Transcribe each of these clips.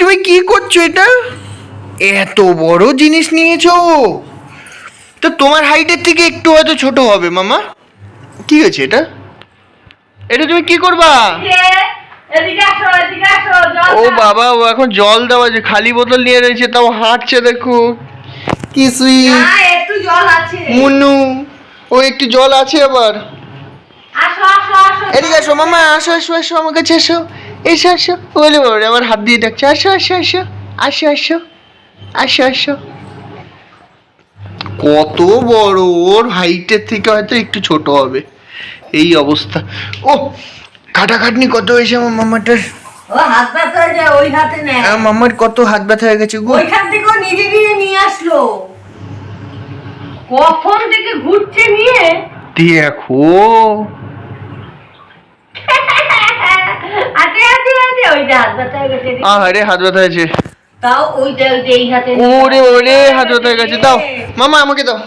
তুমি কি করছো এটা? এত বড় জিনিস নিয়েছো? তো তোমার হাইটের থেকে একটু হয়তো ছোট হবে মামা। কি হয়েছে এটা? এটা তুমি কি করবা? ও বাবা, ও এখন জল দেওয়া যে খালি বোতল নিয়ে রয়েছে, তাও হাঁটছে দেখো। কি সুইট একটু জল আছে মুন্নু। ও একটু জল আছে আবার। আসো আসো আসো এদিকে আসো মামা, আসো আসো আসো আমার কাছে আসো। এসো আসো। বলে বাবা আমার হাত দিয়ে ডাকছে, আসো আসো আসো আসো আসো আসো আসো। কত বড়! ওর হাইটের থেকে হয়তো একটু ছোট হবে। এই অবস্থা। ও খাটাখাটনি কত হয়েছে আমার মামাটার। ও হাত ব্যথা হয়ে যায় ওই হাতে নেয়। আমার মামার কত হাত ব্যথা হয়ে গেছে গো। ওইখান থেকে নিজে গিয়ে নিয়ে আসলো। কখন থেকে ঘুরছে নিয়ে। দেখো আতে আতে আতে ওইটা হাত ব্যথা হয়ে গেছে। আরে হাত ব্যথা হয়েছে। তাও ওইটা ওইটা এই হাতে ওরে ওরে হাত ব্যথা হয়ে গেছে। দাও মামা, আমাকে দাও,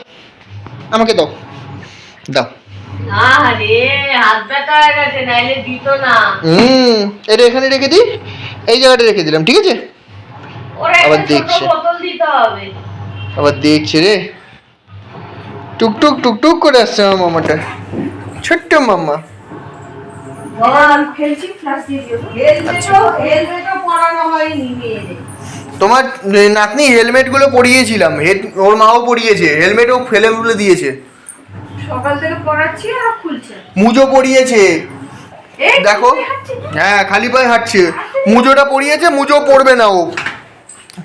আমাকে দাও, দাও। আরে হাত ব্যথা হয়ে গেছে, নাইলে দিত না। এটা এখানে রেখে দিই, এই জায়গাটা রেখে দিলাম, ঠিক আছে? ওরে আবার একটা ছোট দেখছে। বোতল দিতে হবে। আবার দেখছে রে, টুকটুক টুকটুক করে আসছে আমার মামাটা, ছোট্ট মামা। বল খেলছি ফ্লাশ দিয়ে দিও। হেলমেটও পরানো হয়নি মেয়েদের। তোমার নাতনি হেলমেট গুলো পরিয়েছিলাম, ওর মাও পরিয়েছে, হেলমেটও ফেলে ফেলে দিয়েছে। সকাল থেকে পড়াচ্ছি আর খুলছে। মুজো পরিয়েছে, দেখো। হ্যাঁ খালি পায়ে হাঁটছে। মুজোটা পরিয়েছে, মুজো পরবে না, ও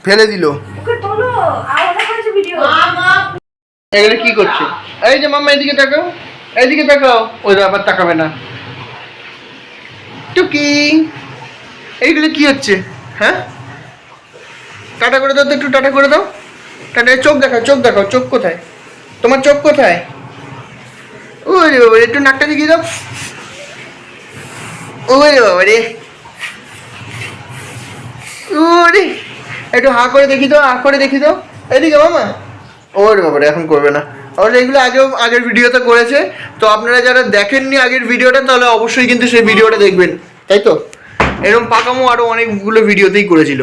ফেলে দিল। ওকে তোলো, আলাদা করেছে ভিডিও। মামা এগুলো কি করছে? এই যে মাম্মা এদিকে তাকাও, এইদিকে তাকাও। ওই আবার তাকাবে না। টুকি, এইগুলো কি হচ্ছে? হ্যাঁ টাটা করে দাও তো, একটু টাটা করে দাও। টাটা, চোখ দেখাও, চোখ দেখাও। চোখ কোথায় তোমার? চোখ কোথায়? ওরে বাবা, একটু নাকটা দেখিয়ে দাও। ওরে বাবা রে, ওরে একটু হা করে দেখি দাও, হা করে দেখি দাও। এদিকে মামা। ওরে বাবা রে, এখন করবে না। অবশ্য এগুলো আগের ভিডিওতে করেছে, তো আপনারা যারা দেখেননি আগের ভিডিওটা, তাহলে অবশ্যই কিন্তু সেই ভিডিওটা দেখবেন, তাই তো? এরকম পাকামো আরো অনেকগুলো ভিডিওতেই করেছিল।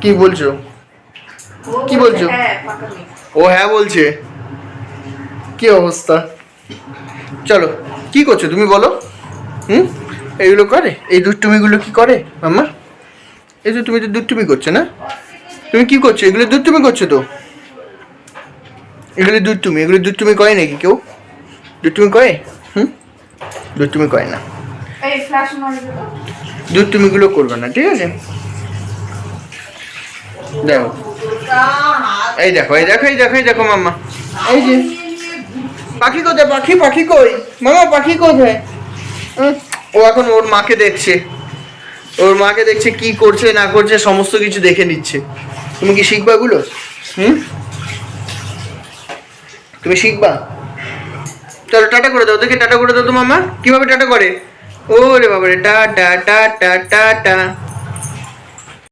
কি বলছো? কি বলছো? ও হ্যাঁ বলছে। কি অবস্থা? চলো, কি করছো তুমি বলো? এইগুলো করে, এই দুষ্টুমিগুলো কি করে মাম্মা? এই যে তুমি তো দুষ্টুমি করছো না? তুমি কি করছো? এগুলো দুষ্টুমি করছো তো? এগুলো দুষ্টুমি করে নাকি কেউ? দুষ্টুমি করে? দুষ্টুমি করে না। এই ফ্ল্যাশ মারবে তো। দুষ্টুমিগুলো করবে না, ঠিক আছে? দেখো, এই দেখো, এই দেখো, এই দেখো, এই দেখো মাম্মা। এই যে পাখি কোথায়? পাখি, পাখি কই মামা? পাখি কোথায়? ও এখন ওর মাকে দেখছে, ওর মাকে দেখছে কি করছে না করছে, সমস্ত কিছু দেখে নিচ্ছে। তুমি কি শিখবা এগুলো? তুমি শিখবা? চলো টাটা করে দাও, দেখে টাটা করে দাও তো মামা, কিভাবে টাটা করে? ওরে বাবারে, টা টা টা টা টা টা।